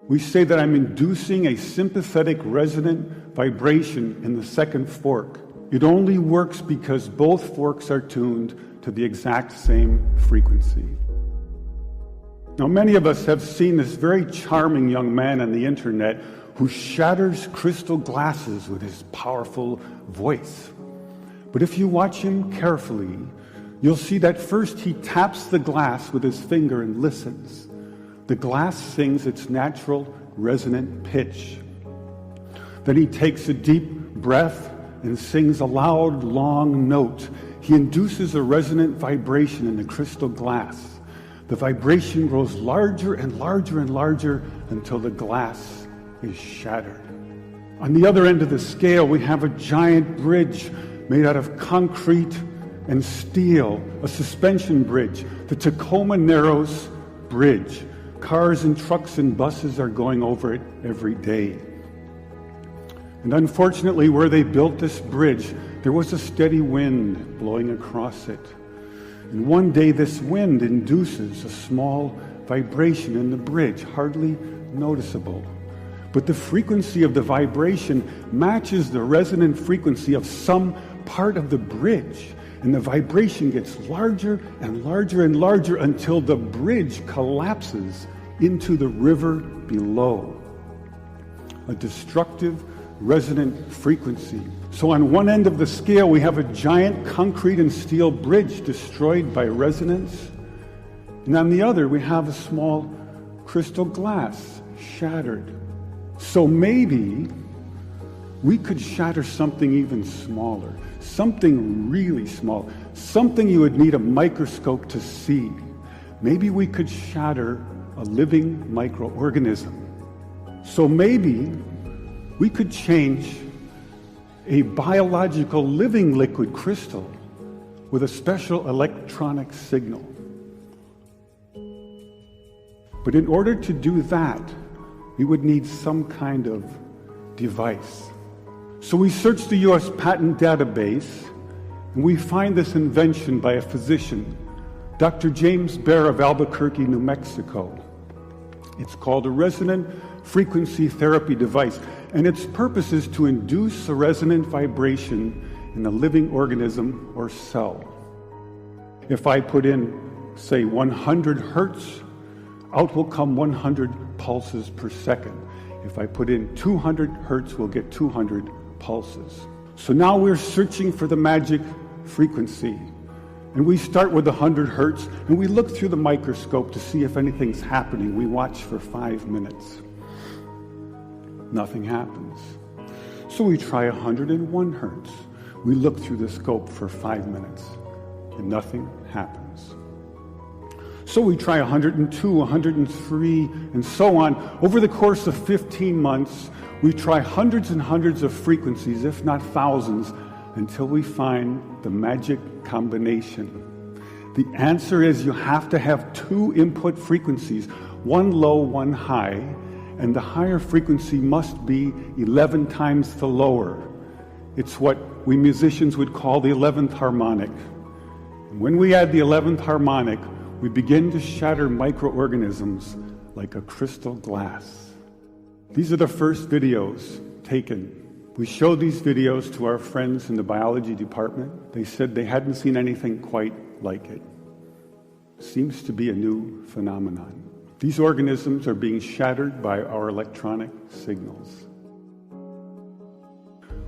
We say that I'm inducing a sympathetic resonant vibration in the second fork. It only works because both forks are tuned to the exact same frequency. Now, many of us have seen this very charming young man on the internet who shatters crystal glasses with his powerful voice. But if you watch him carefully, you'll see that first he taps the glass with his finger and listens. The glass sings its natural resonant pitch. Then he takes a deep breath and sings a loud, long note. He induces a resonant vibration in the crystal glass. The vibration grows larger and larger and larger until the glass is shattered. On the other end of the scale, we have a giant bridge made out of concrete and steel, a suspension bridge, the Tacoma Narrows Bridge. Cars and trucks and buses are going over it every day. And unfortunately, where they built this bridge, there was a steady wind blowing across it. And one day this wind induces a small vibration in the bridge, hardly noticeable. But the frequency of the vibration matches the resonant frequency of some part of the bridge. And the vibration gets larger and larger and larger until the bridge collapses into the river below. A destructive resonant frequency. So on one end of the scale, we have a giant concrete and steel bridge destroyed by resonance. And on the other, we have a small crystal glass shattered. So maybe we could shatter something even smaller, something really small, something you would need a microscope to see. Maybe we could shatter a living microorganism. So maybe we could change a biological living liquid crystal with a special electronic signal. But in order to do that, we would need some kind of device. So we search the U.S. patent database, and we find this invention by a physician, Dr. James Bear of Albuquerque, New Mexico. It's called a resonant frequency therapy device, and its purpose is to induce a resonant vibration in a living organism or cell. If I put in, say, 100 hertz, out will come 100 pulses per second. If I put in 200 hertz, we'll get 200 pulses. So now we're searching for the magic frequency. And we start with 100 hertz, and we look through the microscope to see if anything's happening. We watch for 5 minutes. Nothing happens. So we try 101 hertz. We look through the scope for 5 minutes, and nothing happens. So we try 102, 103, and so on. Over the course of 15 months, we try hundreds and hundreds of frequencies, if not thousands, until we find the magic combination. The answer is you have to have 2 input frequencies, one low, one high, and the higher frequency must be 11 times the lower. It's what we musicians would call the 11th harmonic. And when we add the 11th harmonic, we begin to shatter microorganisms like a crystal glass. These are the first videos taken. We showed these videos to our friends in the biology department. They said they hadn't seen anything quite like it. Seems to be a new phenomenon. These organisms are being shattered by our electronic signals.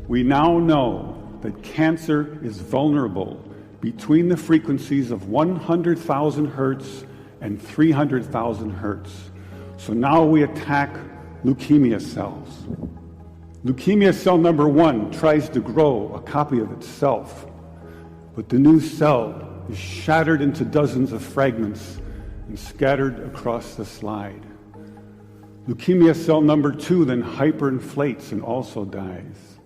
We now know that cancer is vulnerable between the frequencies of 100,000 hertz and 300,000 hertz. So now we attack leukemia cells. Leukemia cell number 1 tries to grow a copy of itself, but the new cell is shattered into dozens of fragments and scattered across the slide. Leukemia cell number 2 then hyperinflates and also dies.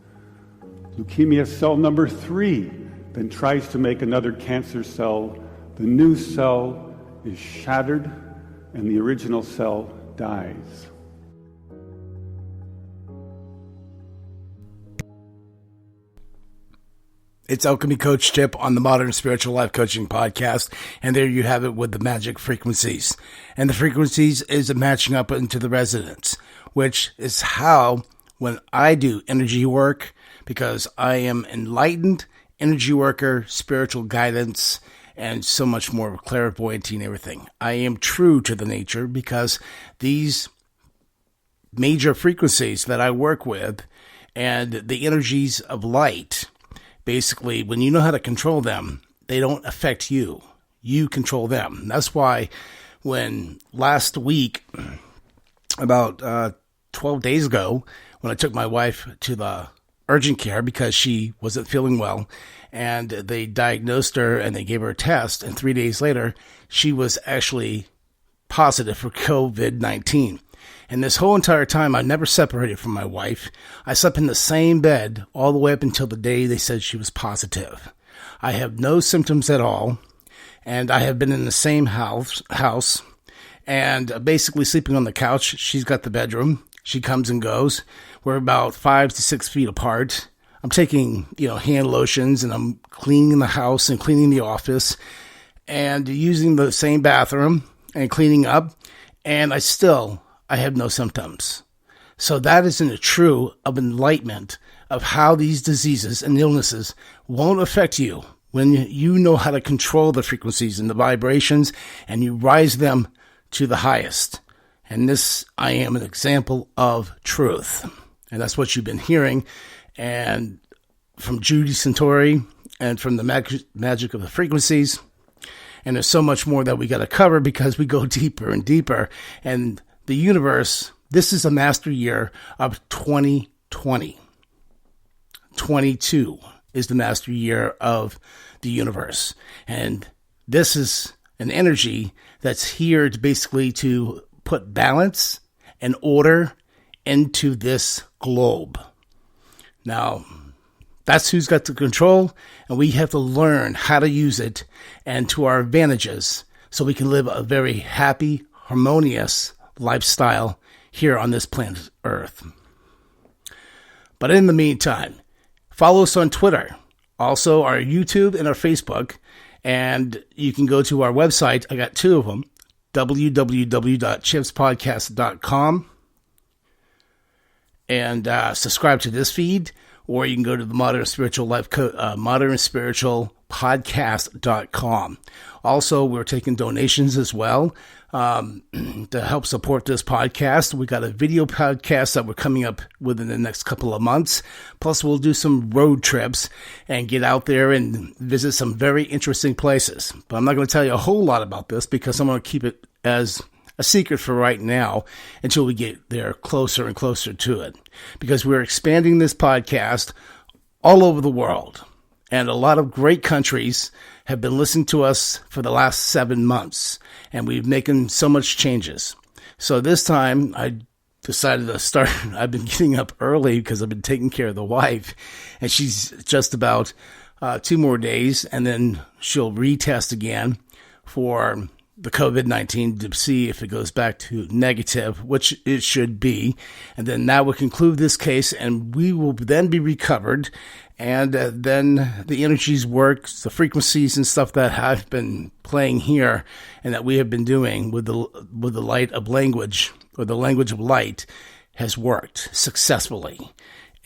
Leukemia cell number 3 then tries to make another cancer cell. The new cell is shattered and the original cell dies. It's Alchemy Coach Chip on the Modern Spiritual Life Coaching Podcast, and there you have it with the magic frequencies. And the frequencies is matching up into the resonance, which is how, when I do energy work, because I am enlightened, energy worker, spiritual guidance, and so much more clairvoyant and everything. I am true to the nature because these major frequencies that I work with and the energies of light, basically, when you know how to control them, they don't affect you. You control them. That's why when last week, about 12 days ago, when I took my wife to the urgent care because she wasn't feeling well, and they diagnosed her and they gave her a test, and 3 days later, she was actually positive for COVID-19. And this whole entire time, I never separated from my wife. I slept in the same bed all the way up until the day they said she was positive. I have no symptoms at all, and I have been in the same house and basically sleeping on the couch. She's got the bedroom. She comes and goes. We're about 5 to 6 feet apart. I'm taking, hand lotions, and I'm cleaning the house and cleaning the office and using the same bathroom and cleaning up, and I have no symptoms. So that isn't a true of enlightenment of how these diseases and illnesses won't affect you when you know how to control the frequencies and the vibrations and you rise them to the highest. And this, I am an example of truth. And that's what you've been hearing. And from Judy Centauri and from the magic of the frequencies. And there's so much more that we got to cover because we go deeper and deeper. And the universe, this is a master year of 2020. 22 is the master year of the universe. And this is an energy that's here to basically to put balance and order into this globe. Now, that's who's got the control, and we have to learn how to use it and to our advantages so we can live a very happy, harmonious lifestyle here on this planet Earth. But in the meantime, follow us on Twitter, also our YouTube and our Facebook, and you can go to our website. I got 2 of them, www.chipspodcast.com, and subscribe to this feed, or you can go to the Modern Spiritual Podcast.com. Also, we're taking donations as well to help support this podcast. We got a video podcast that we're coming up within the next couple of months. Plus, we'll do some road trips and get out there and visit some very interesting places. But I'm not going to tell you a whole lot about this because I'm going to keep it as a secret for right now until we get there closer and closer to it. Because we're expanding this podcast all over the world. And a lot of great countries have been listening to us for the last 7 months. And we've making so much changes. So this time I decided to start. I've been getting up early because I've been taking care of the wife. And she's just about 2 more days. And then she'll retest again for the COVID-19 to see if it goes back to negative, which it should be. And then that will conclude this case, and we will then be recovered. And then the energies work, the frequencies and stuff that have been playing here and that we have been doing with the light of language, or the language of light, has worked successfully.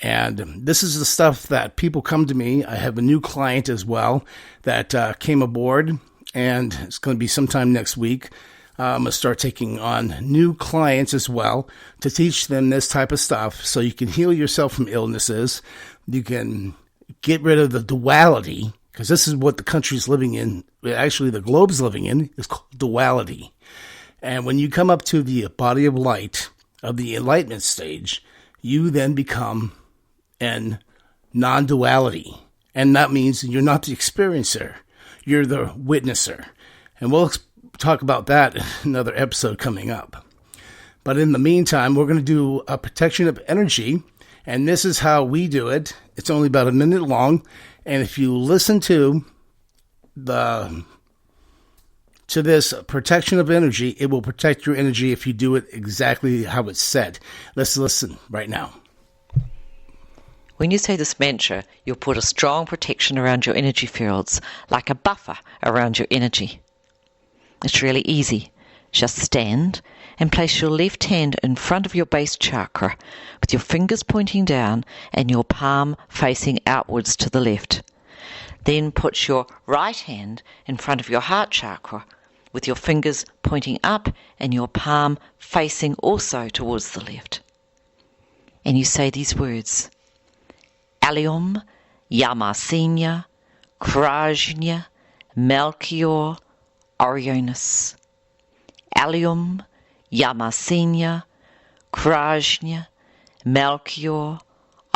And this is the stuff that people come to me. I have a new client as well that came aboard, and it's going to be sometime next week. I'm going to start taking on new clients as well to teach them this type of stuff so you can heal yourself from illnesses. You can get rid of the duality, because this is what the country's living in. Actually, the globe's living in is called duality. And when you come up to the body of light of the enlightenment stage, you then become in non-duality. And that means you're not the experiencer. You're the witnesser. And we'll talk about that in another episode coming up. But in the meantime, we're going to do a protection of energy. And this is how we do it. It's only about a minute long. And if you listen to this protection of energy, it will protect your energy if you do it exactly how it's said. Let's listen right now. When you say this mantra, you'll put a strong protection around your energy fields, like a buffer around your energy. It's really easy. Just stand and place your left hand in front of your base chakra with your fingers pointing down and your palm facing outwards to the left. Then put your right hand in front of your heart chakra with your fingers pointing up and your palm facing also towards the left. And you say these words: Allium, Yamasenia, Krajna, Melchior, Orionis. Allium, Yamasenia, Krajna, Melchior,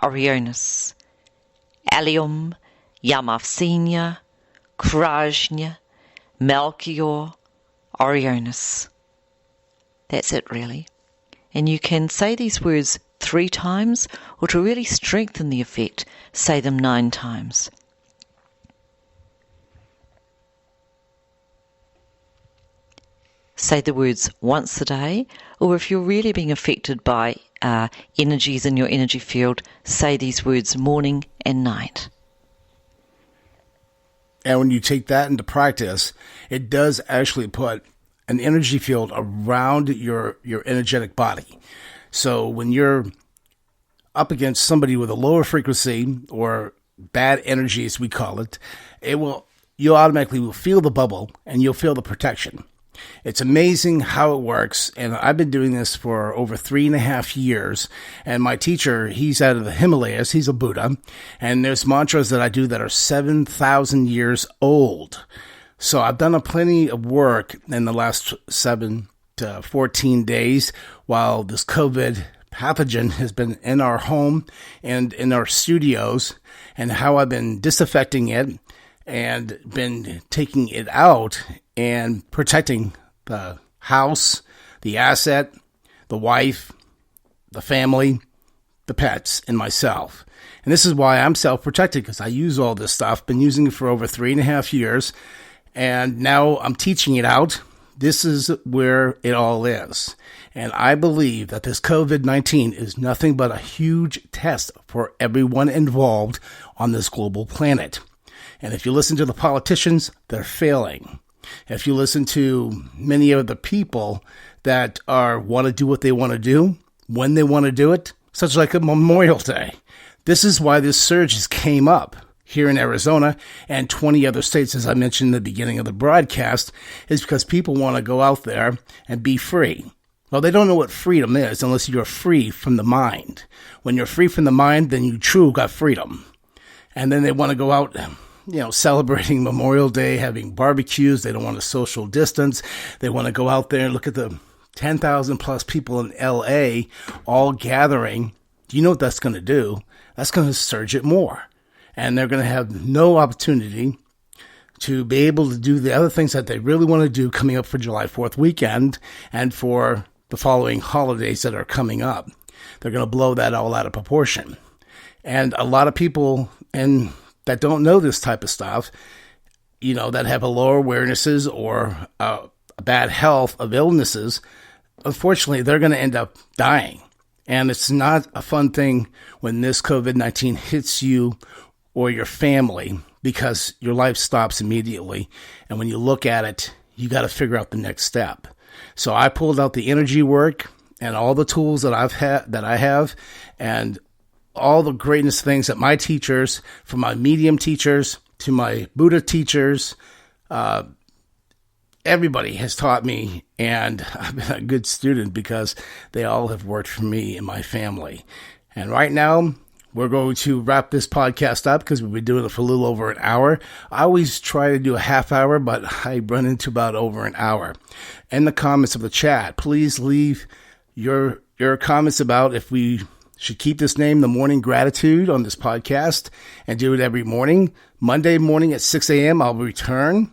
Orionis. Allium, Yamasenia, Krajna, Melchior, Orionis. That's it, really. And you can say these words 3 times, or to really strengthen the effect, say them 9 times. Say the words once a day, or if you're really being affected by energies in your energy field, say these words morning and night. And when you take that into practice, it does actually put an energy field around your energetic body. So when you're up against somebody with a lower frequency or bad energy, as we call it, you automatically will feel the bubble and you'll feel the protection. It's amazing how it works, and I've been doing this for over 3.5 years, and my teacher, he's out of the Himalayas, he's a Buddha, and there's mantras that I do that are 7,000 years old. So I've done plenty of work in the last 7 to 14 days while this COVID pathogen has been in our home and in our studios, and how I've been disaffecting it and been taking it out and protecting the house, the asset, the wife, the family, the pets, and myself. And this is why I'm self-protected, because I use all this stuff, been using it for over 3.5 years, and now I'm teaching it out. This is where it all is. And I believe that this COVID-19 is nothing but a huge test for everyone involved on this global planet. And if you listen to the politicians, they're failing. If you listen to many of the people that want to do what they want to do, when they want to do it, such like a Memorial Day, This is why this surge has came up here in Arizona and 20 other states, as I mentioned in the beginning of the broadcast, is because people want to go out there and be free. Well, they don't know what freedom is unless you're free from the mind. When you're free from the mind, then you truly got freedom. And then they want to go out, celebrating Memorial Day, having barbecues. They don't want to social distance. They want to go out there and look at the 10,000 plus people in LA all gathering. Do you know what that's going to do? That's going to surge it more. And they're going to have no opportunity to be able to do the other things that they really want to do coming up for July 4th weekend and for the following holidays that are coming up. They're going to blow that all out of proportion. And a lot of people that don't know this type of stuff, that have a lower awarenesses or a bad health of illnesses, unfortunately, they're going to end up dying. And it's not a fun thing when this COVID-19 hits you or your family, because your life stops immediately. And when you look at it, you got to figure out the next step. So I pulled out the energy work and all the tools that I have, and all the greatness things that my teachers, from my medium teachers to my Buddha teachers, everybody has taught me, and I've been a good student because they all have worked for me and my family. And right now, we're going to wrap this podcast up because we've been doing it for a little over an hour. I always try to do a half hour, but I run into about over an hour. In the comments of the chat, please leave your comments about if we should keep this name, The Morning Gratitude, on this podcast and do it every morning. Monday morning at 6 a.m., I'll return.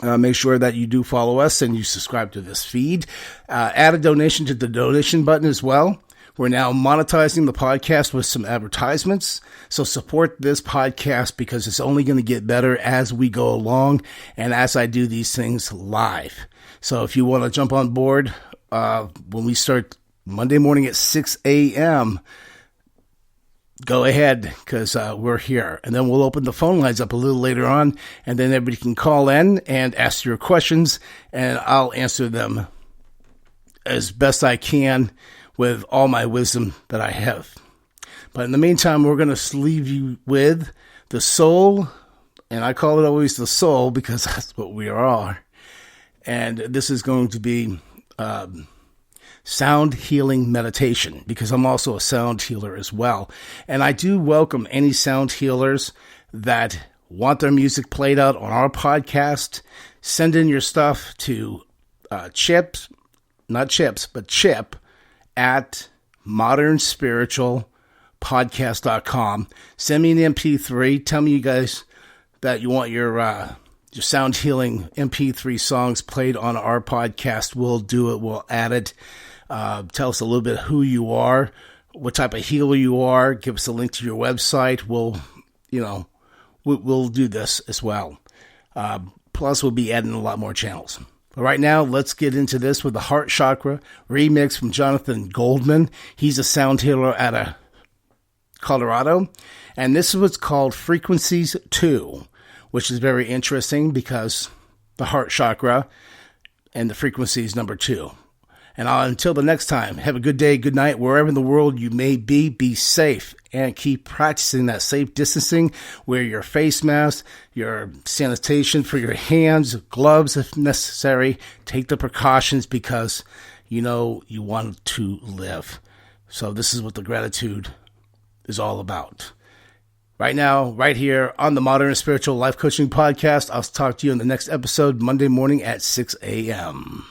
Make sure that you do follow us and you subscribe to this feed. Add a donation to the donation button as well. We're now monetizing the podcast with some advertisements. So support this podcast because it's only going to get better as we go along and as I do these things live. So if you want to jump on board when we start Monday morning at 6 a.m., go ahead because we're here. And then we'll open the phone lines up a little later on, and then everybody can call in and ask your questions, and I'll answer them as best I can with all my wisdom that I have. But in the meantime, we're going to leave you with the soul, and I call it always the soul because that's what we are. And this is going to be sound healing meditation, because I'm also a sound healer as well. And I do welcome any sound healers that want their music played out on our podcast. Send in your stuff to Chip at modernspiritualpodcast.com. Send me an MP3. Tell me you guys that you want your sound healing MP3 songs played on our podcast. We'll do it. We'll add it. Tell us a little bit who you are, what type of healer you are. Give us a link to your website. We'll do this as well. Plus, we'll be adding a lot more channels. But right now, let's get into this with the Heart Chakra remix from Jonathan Goldman. He's a sound healer out of Colorado. And this is what's called Frequencies 2, which is very interesting because the Heart Chakra and the frequency is number 2. And until the next time, have a good day, good night, wherever in the world you may be safe, and keep practicing that safe distancing. Wear your face mask, your sanitation for your hands, gloves if necessary. Take the precautions because you want to live. So this is what the gratitude is all about. Right now, right here on the Modern Spiritual Life Coaching Podcast. I'll talk to you in the next episode, Monday morning at 6 a.m.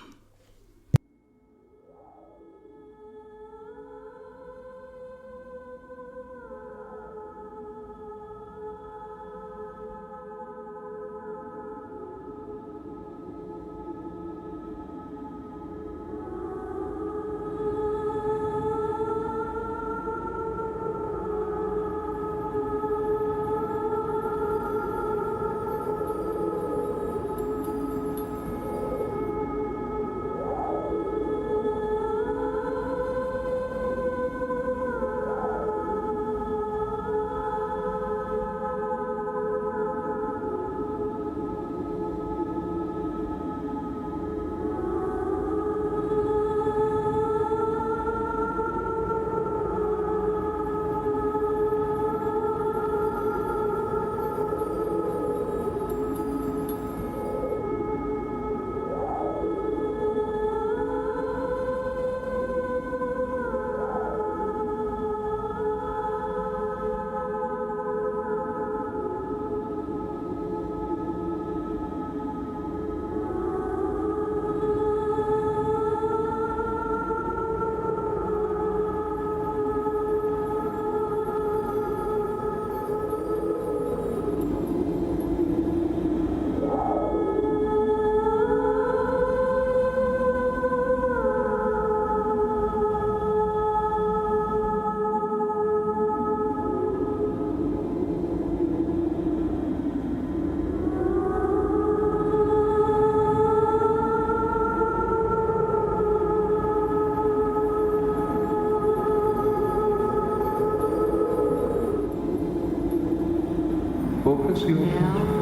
See what